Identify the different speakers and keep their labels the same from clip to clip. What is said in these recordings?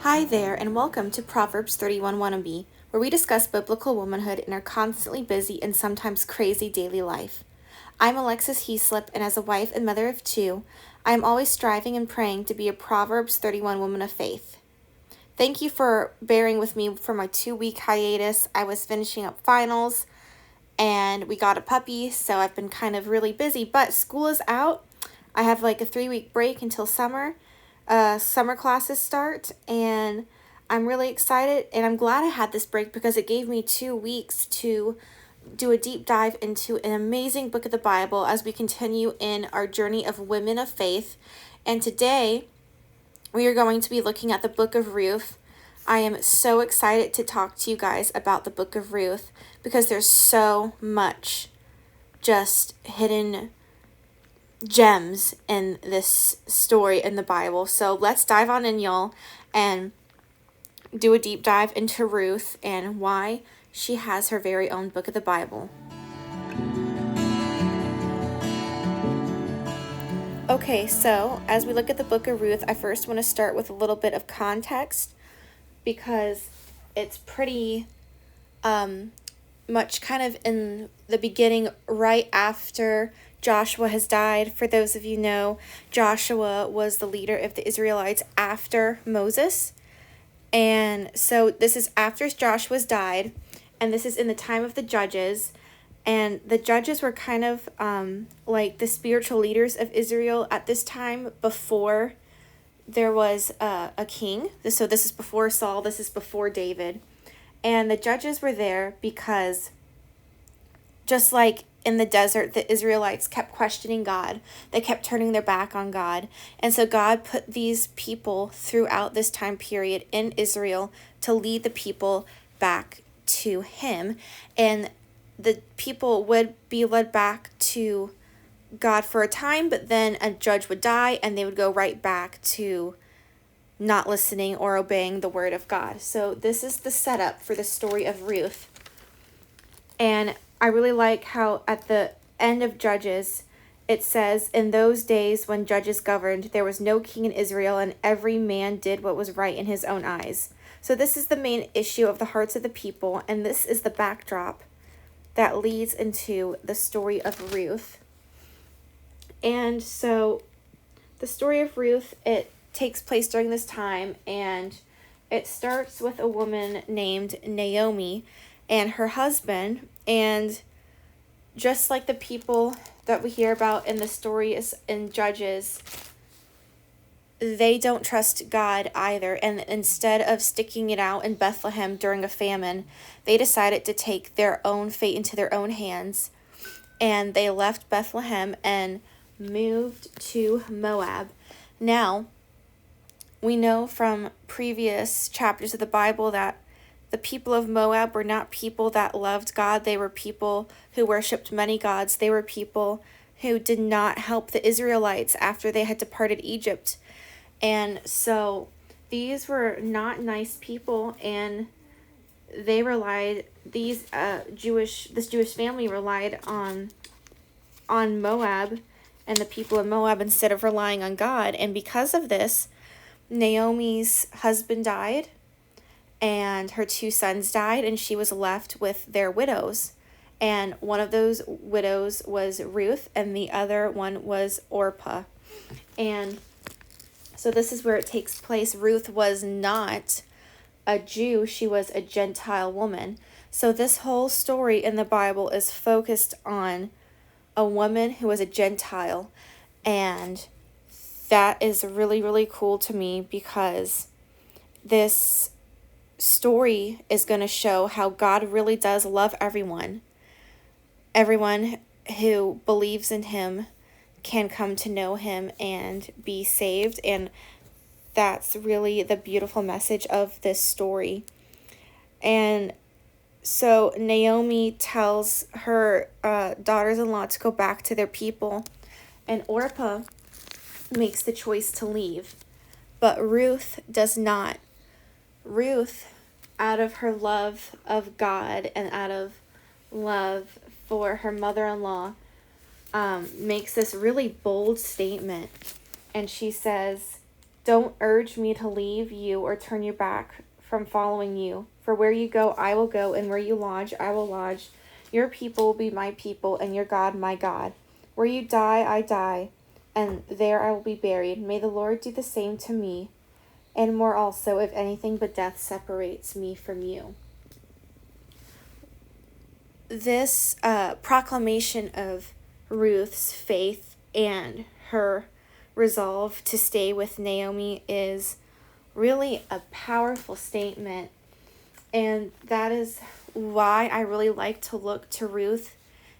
Speaker 1: Hi there, and welcome to Proverbs 31 Wannabe, where we discuss biblical womanhood in our constantly busy and sometimes crazy daily life. I'm Alexis Heaslip, and as a wife and mother of two, I am always striving and praying to be a Proverbs 31 woman of faith. Thank you for bearing with me for my 2-week hiatus. I was finishing up finals, and we got a puppy, so I've been kind of really busy, but school is out. I have like a 3-week break until summer. Summer classes start, and I'm really excited, and I'm glad I had this break because it gave me 2 weeks to do a deep dive into an amazing book of the Bible as we continue in our journey of women of faith. And today we are going to be looking at the book of Ruth. I am so excited to talk to you guys about the book of Ruth because there's so much just hidden gems in this story in the Bible. So let's dive on in, y'all, and do a deep dive into Ruth and why she has her very own book of the Bible. Okay, so as we look at the book of Ruth, I first want to start with a little bit of context because it's pretty much kind of in the beginning, right after Joshua has died. For those of you know, Joshua was the leader of the Israelites after Moses. And so this is after Joshua's died, and this is in the time of the judges. And the judges were kind of like the spiritual leaders of Israel at this time before there was a king. So this is before Saul, this is before David. And the judges were there because just like in the desert, the Israelites kept questioning God. They kept turning their back on God. And so God put these people throughout this time period in Israel to lead the people back to Him. And the people would be led back to God for a time, but then a judge would die and they would go right back to not listening or obeying the word of God. So this is the setup for the story of Ruth. And I really like how at the end of Judges, it says, "In those days when judges governed, there was no king in Israel, and every man did what was right in his own eyes." So this is the main issue of the hearts of the people, and this is the backdrop that leads into the story of Ruth. And so the story of Ruth, it takes place during this time, and it starts with a woman named Naomi and her husband. And just like the people that we hear about in the stories in Judges, they don't trust God either. And instead of sticking it out in Bethlehem during a famine, they decided to take their own fate into their own hands. And they left Bethlehem and moved to Moab. Now, we know from previous chapters of the Bible that the people of Moab were not people that loved God. They were people who worshipped many gods. They were people who did not help the Israelites after they had departed Egypt. And so these were not nice people, and they relied, this Jewish family relied on Moab and the people of Moab instead of relying on God. And because of this, Naomi's husband died, and her 2 sons died, and she was left with their widows. And one of those widows was Ruth, and the other one was Orpah. And so this is where it takes place. Ruth was not a Jew, she was a Gentile woman. So this whole story in the Bible is focused on a woman who was a Gentile. And that is really, really cool to me because this story is going to show how God really does love everyone. Everyone who believes in Him can come to know Him and be saved. And that's really the beautiful message of this story. And so Naomi tells her daughters-in-law to go back to their people, and Orpah makes the choice to leave, but Ruth does not. Ruth, out of her love of God and out of love for her mother-in-law, makes this really bold statement. And she says, Don't urge me to leave you or turn your back from following you. For where you go, I will go, and where you lodge, I will lodge. Your people will be my people, and your God, my God. Where you die, I die, and there I will be buried. May the Lord do the same to me, and more also, if anything but death separates me from you. This proclamation of Ruth's faith and her resolve to stay with Naomi is really a powerful statement. And that is why I really like to look to Ruth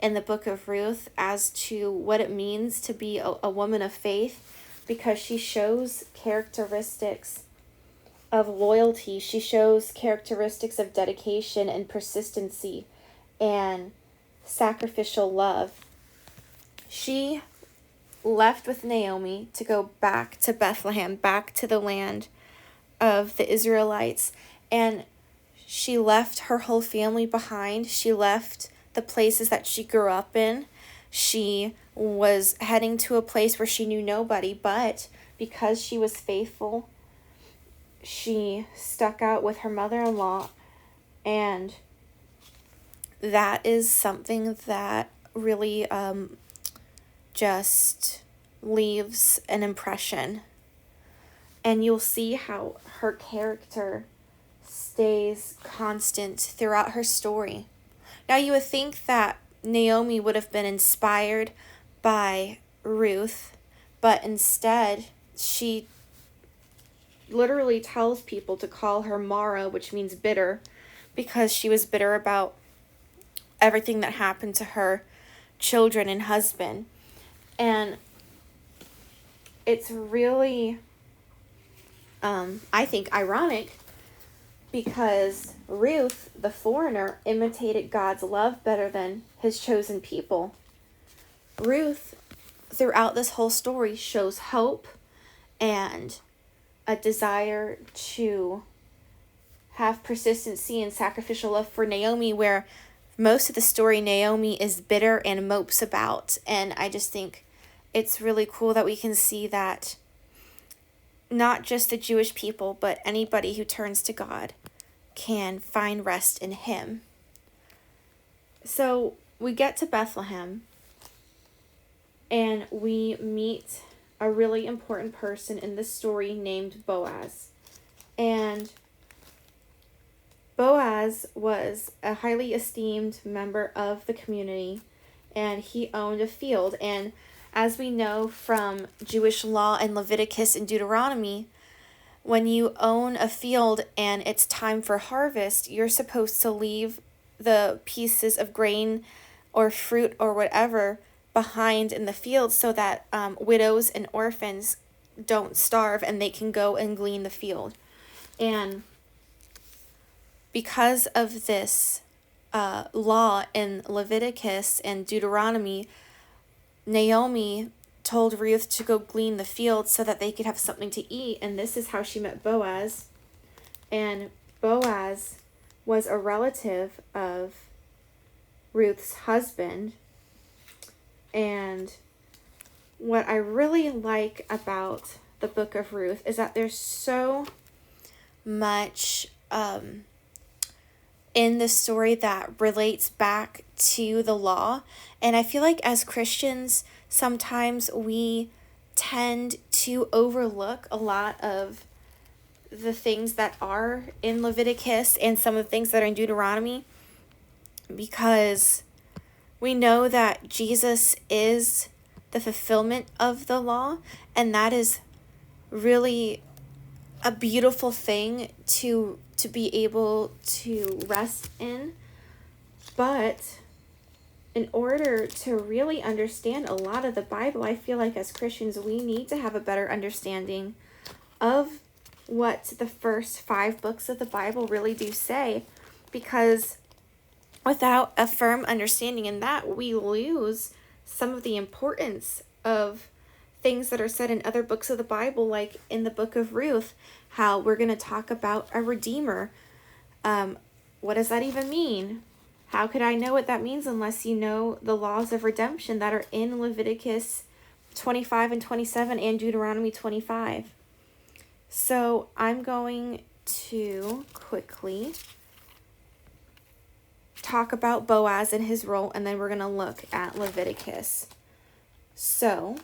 Speaker 1: in the book of Ruth as to what it means to be a woman of faith, because she shows characteristics of loyalty. She shows characteristics of dedication and persistency and sacrificial love. She left with Naomi to go back to Bethlehem, back to the land of the Israelites, and she left her whole family behind. She left the places that she grew up in. She was heading to a place where she knew nobody, but because she was faithful, she stuck out with her mother-in-law, and that is something that really just leaves an impression. And you'll see how her character stays constant throughout her story. Now, you would think that Naomi would have been inspired by Ruth, but instead she literally tells people to call her Mara, which means bitter, because she was bitter about everything that happened to her children and husband. And it's really, I think, ironic, because Ruth, the foreigner, imitated God's love better than his chosen people. Ruth, throughout this whole story, shows hope and a desire to have persistency and sacrificial love for Naomi, where most of the story Naomi is bitter and mopes about. And I just think it's really cool that we can see that not just the Jewish people, but anybody who turns to God can find rest in him. So we get to Bethlehem, and we meet a really important person in the story named Boaz. And Boaz was a highly esteemed member of the community, and he owned a field. And as we know from Jewish law and Leviticus and Deuteronomy, when you own a field and it's time for harvest, you're supposed to leave the pieces of grain or fruit or whatever behind in the field so that widows and orphans don't starve and they can go and glean the field. And because of this law in Leviticus and Deuteronomy, Naomi told Ruth to go glean the field so that they could have something to eat. And this is how she met Boaz. And Boaz was a relative of Ruth's husband. And what I really like about the book of Ruth is that there's so much in the story that relates back to the law. And I feel like as Christians, sometimes we tend to overlook a lot of the things that are in Leviticus and some of the things that are in Deuteronomy, because we know that Jesus is the fulfillment of the law, and that is really a beautiful thing to be able to rest in. But in order to really understand a lot of the Bible, I feel like as Christians, we need to have a better understanding of what the first 5 books of the Bible really do say, because without a firm understanding in that, we lose some of the importance of things that are said in other books of the Bible, like in the book of Ruth, how we're going to talk about a redeemer. What does that even mean? How could I know what that means unless you know the laws of redemption that are in Leviticus 25 and 27 and Deuteronomy 25? So I'm going to quickly talk about Boaz and his role, and then we're going to look at Leviticus. So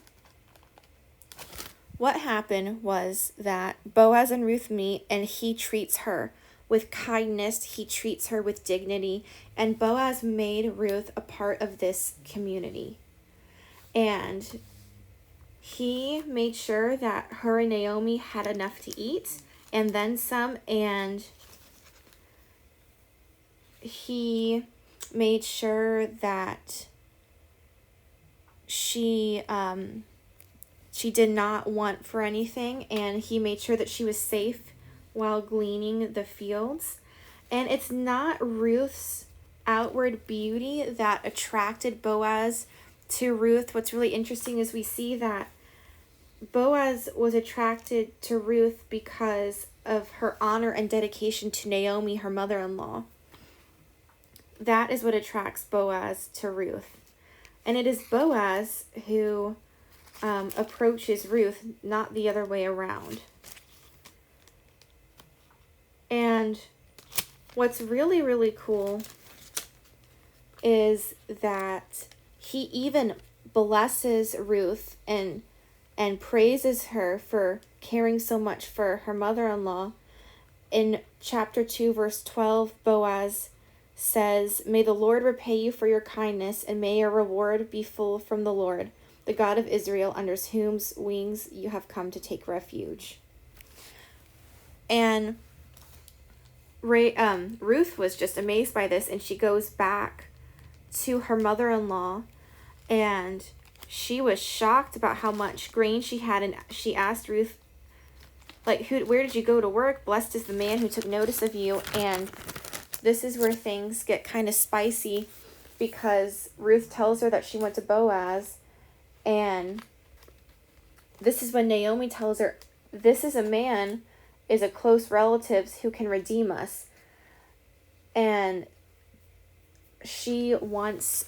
Speaker 1: what happened was that Boaz and Ruth meet, and he treats her with kindness. He treats her with dignity, and Boaz made Ruth a part of this community. And he made sure that her and Naomi had enough to eat, and then some, and he made sure that she did not want for anything, and he made sure that she was safe while gleaning the fields. And it's not Ruth's outward beauty that attracted Boaz to Ruth. What's really interesting is we see that Boaz was attracted to Ruth because of her honor and dedication to Naomi, her mother-in-law. That is what attracts Boaz to Ruth. And it is Boaz who approaches Ruth, not the other way around. And what's really, really cool is that he even blesses Ruth and praises her for caring so much for her mother-in-law. In chapter 2, verse 12, Boaz says, "May the Lord repay you for your kindness, and may your reward be full from the Lord, the God of Israel, under whose wings you have come to take refuge." And Ruth was just amazed by this, and she goes back to her mother-in-law, and she was shocked about how much grain she had, and she asked Ruth, like, where did you go to work? Blessed is the man who took notice of you. And this is where things get kind of spicy, because Ruth tells her that she went to Boaz, and this is when Naomi tells her, this is a man, is a close relative who can redeem us. And she wants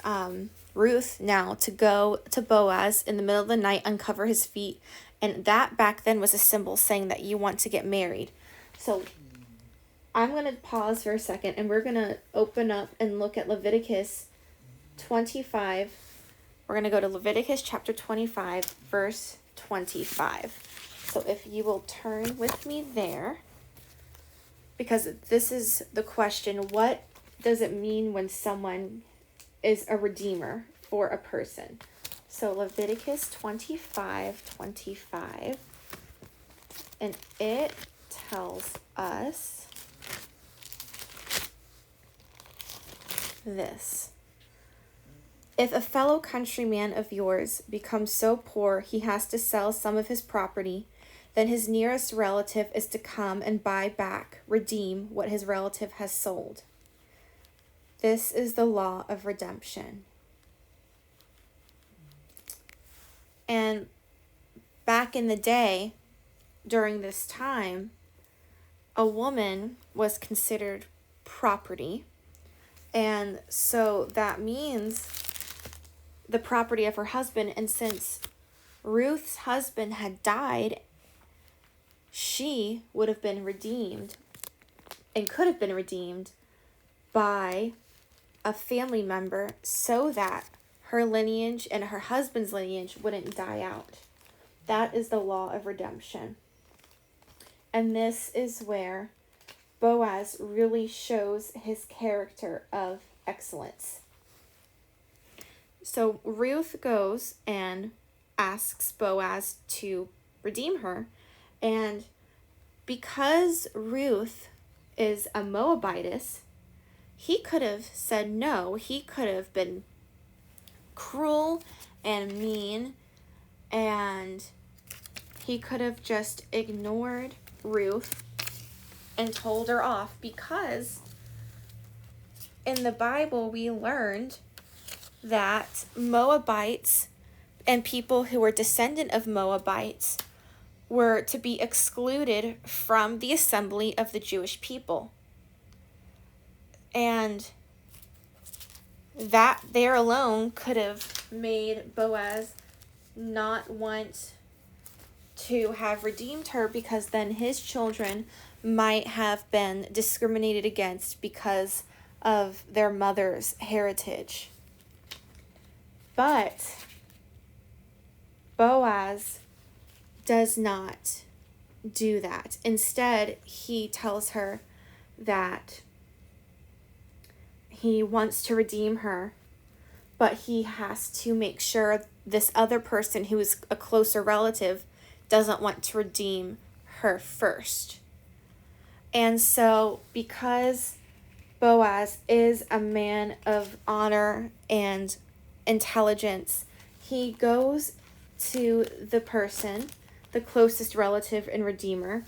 Speaker 1: Ruth now to go to Boaz in the middle of the night, uncover his feet. And that back then was a symbol saying that you want to get married. So I'm going to pause for a second, and we're going to open up and look at Leviticus 25. We're going to go to Leviticus chapter 25, verse 25. So if you will turn with me there, because this is the question, what does it mean when someone is a redeemer for a person? So Leviticus 25:25, and it tells us this. If a fellow countryman of yours becomes so poor he has to sell some of his property, then his nearest relative is to come and buy back, redeem what his relative has sold. This is the law of redemption. And back in the day, during this time, a woman was considered property. And so that means the property of her husband. And since Ruth's husband had died, she would have been redeemed and could have been redeemed by a family member so that her lineage and her husband's lineage wouldn't die out. That is the law of redemption. And this is where Boaz really shows his character of excellence. So Ruth goes and asks Boaz to redeem her. And because Ruth is a Moabitess, he could have said no. He could have been cruel and mean, and he could have just ignored Ruth and told her off, because in the Bible we learned that Moabites and people who were descendant of Moabites were to be excluded from the assembly of the Jewish people. And that there alone could have made Boaz not want to have redeemed her, because then his children might have been discriminated against because of their mother's heritage. But Boaz does not do that. Instead, he tells her that he wants to redeem her, but he has to make sure this other person who is a closer relative doesn't want to redeem her first. And so, because Boaz is a man of honor and intelligence, he goes to the person, the closest relative and redeemer,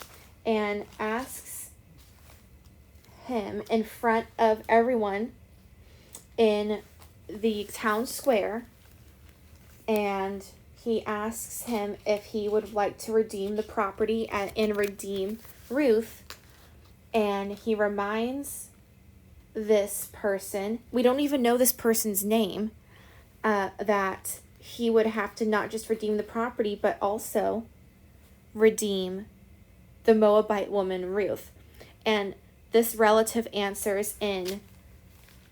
Speaker 1: and asks him in front of everyone in the town square, and he asks him if he would like to redeem the property and redeem Ruth. And he reminds this person, we don't even know this person's name, that he would have to not just redeem the property, but also redeem the Moabite woman, Ruth. And this relative answers in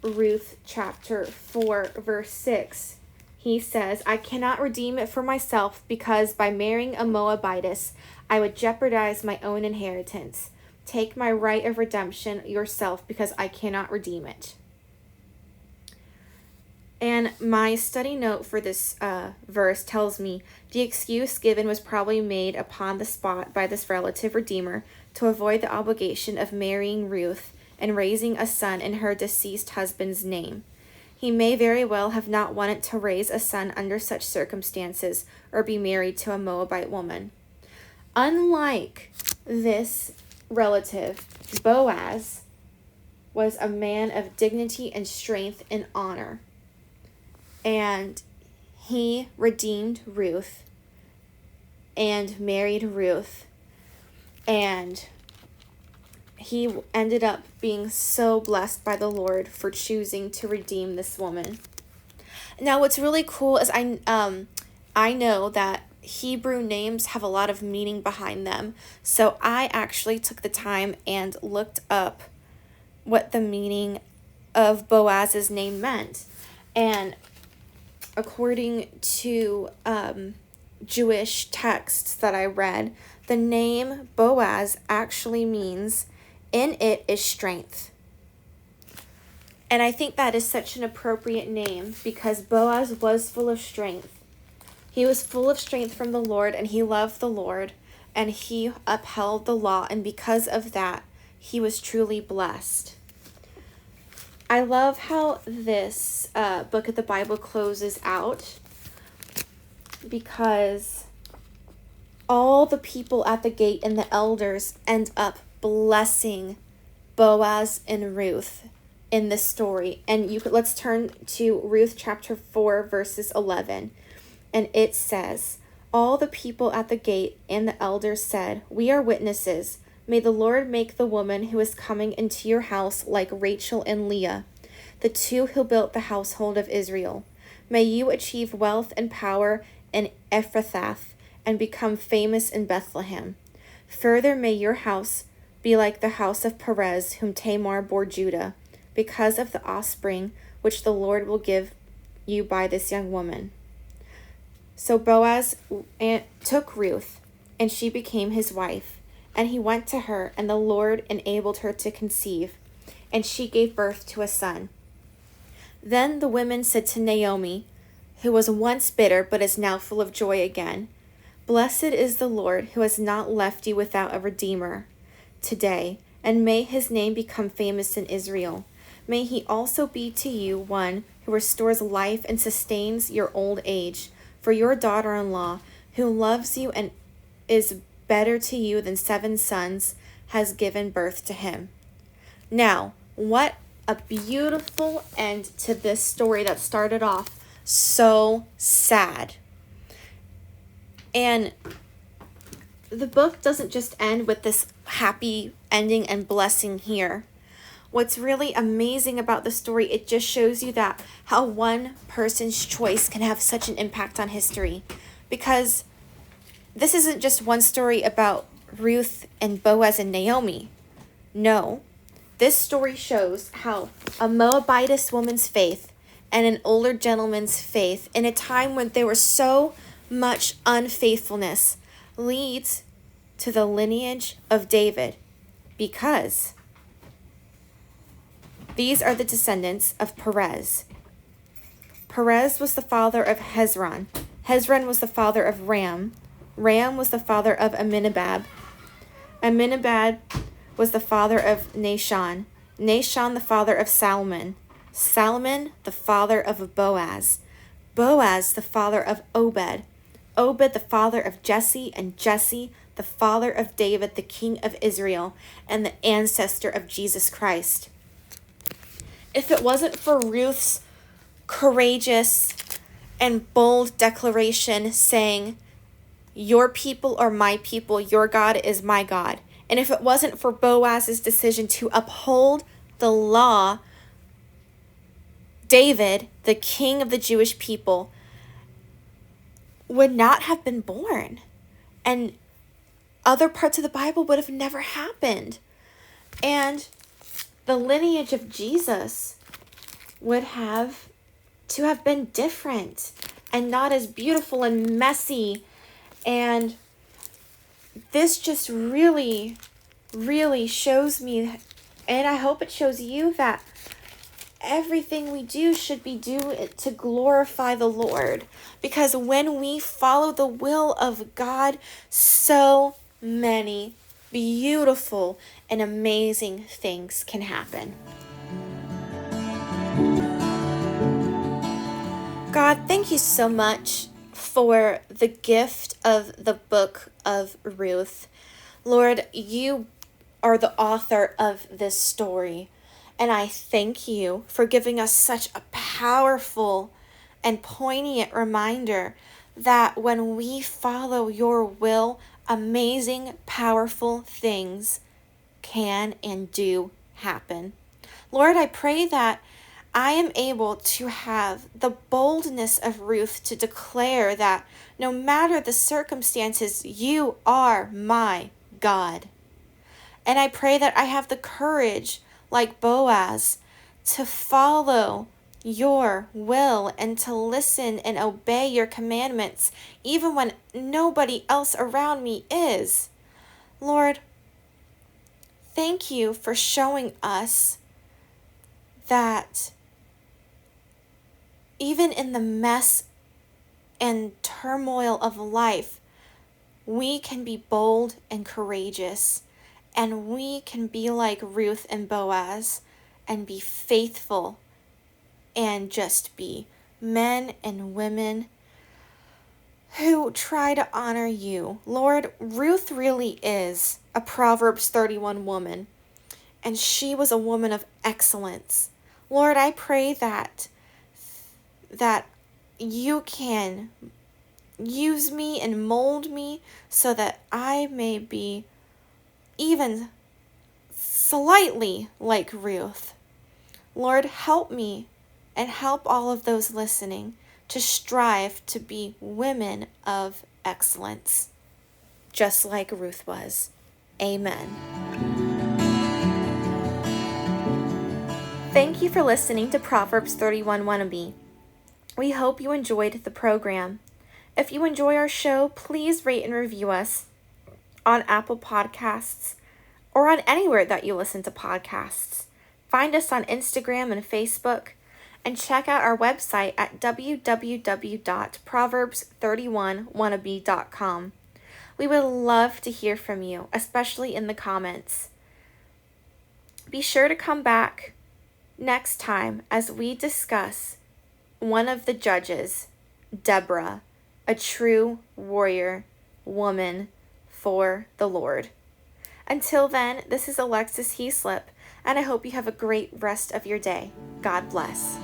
Speaker 1: Ruth chapter 4, verse 6. He says, I cannot redeem it for myself, because by marrying a Moabitess, I would jeopardize my own inheritance. Take my right of redemption yourself, because I cannot redeem it. And my study note for this verse tells me the excuse given was probably made upon the spot by this relative redeemer to avoid the obligation of marrying Ruth and raising a son in her deceased husband's name. He may very well have not wanted to raise a son under such circumstances or be married to a Moabite woman. Unlike this relative, Boaz was a man of dignity and strength and honor. And he redeemed Ruth and married Ruth. And he ended up being so blessed by the Lord for choosing to redeem this woman. Now, what's really cool is I know that Hebrew names have a lot of meaning behind them. So I actually took the time and looked up what the meaning of Boaz's name meant. And according to Jewish texts that I read, the name Boaz actually means, in it is strength. And I think that is such an appropriate name, because Boaz was full of strength. He was full of strength from the Lord, and he loved the Lord, and he upheld the law, and because of that, he was truly blessed. I love how this book of the Bible closes out, because all the people at the gate and the elders end up blessing Boaz and Ruth in this story. And let's turn to Ruth chapter 4, verses 11. And it says, all the people at the gate and the elders said, we are witnesses. May the Lord make the woman who is coming into your house like Rachel and Leah, the two who built the household of Israel. May you achieve wealth and power in Ephrathah and become famous in Bethlehem. Further, may your house be like the house of Perez, whom Tamar bore Judah, because of the offspring which the Lord will give you by this young woman. So Boaz took Ruth, and she became his wife. And he went to her, and the Lord enabled her to conceive, and she gave birth to a son. Then the women said to Naomi, who was once bitter but is now full of joy again, Blessed is the Lord, who has not left you without a redeemer today, and may his name become famous in Israel. May he also be to you one who restores life and sustains your old age. For your daughter-in-law, who loves you and is better to you than 7 sons, has given birth to him. Now, what a beautiful end to this story that started off so sad. And the book doesn't just end with this happy ending and blessing here. What's really amazing about the story, it just shows you that how one person's choice can have such an impact on history. Because this isn't just one story about Ruth and Boaz and Naomi. No, this story shows how a Moabitess woman's faith and an older gentleman's faith in a time when there was so much unfaithfulness leads to the lineage of David, because these are the descendants of Perez. Perez was the father of Hezron. Hezron was the father of Ram. Ram was the father of Amminadab. Amminadab was the father of Nahshon. Nahshon the father of Salmon. Salmon the father of Boaz. Boaz the father of Obed. Obed the father of Jesse, and Jesse the father of David, the king of Israel, and the ancestor of Jesus Christ. If it wasn't for Ruth's courageous and bold declaration saying, "Your people are my people, your God is my God," and if it wasn't for Boaz's decision to uphold the law, David, the king of the Jewish people, would not have been born. And other parts of the Bible would have never happened. And the lineage of Jesus would have to have been different and not as beautiful and messy. And this just really, really shows me, and I hope it shows you, that everything we do should be do to glorify the Lord. Because when we follow the will of God, so many beautiful and amazing things can happen. God, thank you so much for the gift of the book of Ruth. Lord, you are the author of this story, and I thank you for giving us such a powerful and poignant reminder that when we follow your will, amazing, powerful things can and do happen. Lord, I pray that I am able to have the boldness of Ruth to declare that no matter the circumstances, you are my God. And I pray that I have the courage, like Boaz, to follow your will and to listen and obey your commandments, even when nobody else around me is. Lord, thank you for showing us that even in the mess and turmoil of life, we can be bold and courageous, and we can be like Ruth and Boaz and be faithful and just be men and women who try to honor you. Lord, Ruth really is a Proverbs 31 woman, and she was a woman of excellence. Lord, I pray that you can use me and mold me so that I may be even slightly like Ruth. Lord, help me and help all of those listening to strive to be women of excellence, just like Ruth was. Amen. Thank you for listening to Proverbs 31 Wannabe. We hope you enjoyed the program. If you enjoy our show, please rate and review us on Apple Podcasts or on anywhere that you listen to podcasts. Find us on Instagram and Facebook, and check out our website at www.proverbs31wannabe.com. We would love to hear from you, especially in the comments. Be sure to come back next time as we discuss one of the judges, Deborah, a true warrior woman for the Lord. Until then, this is Alexis Heaslip, and I hope you have a great rest of your day. God bless.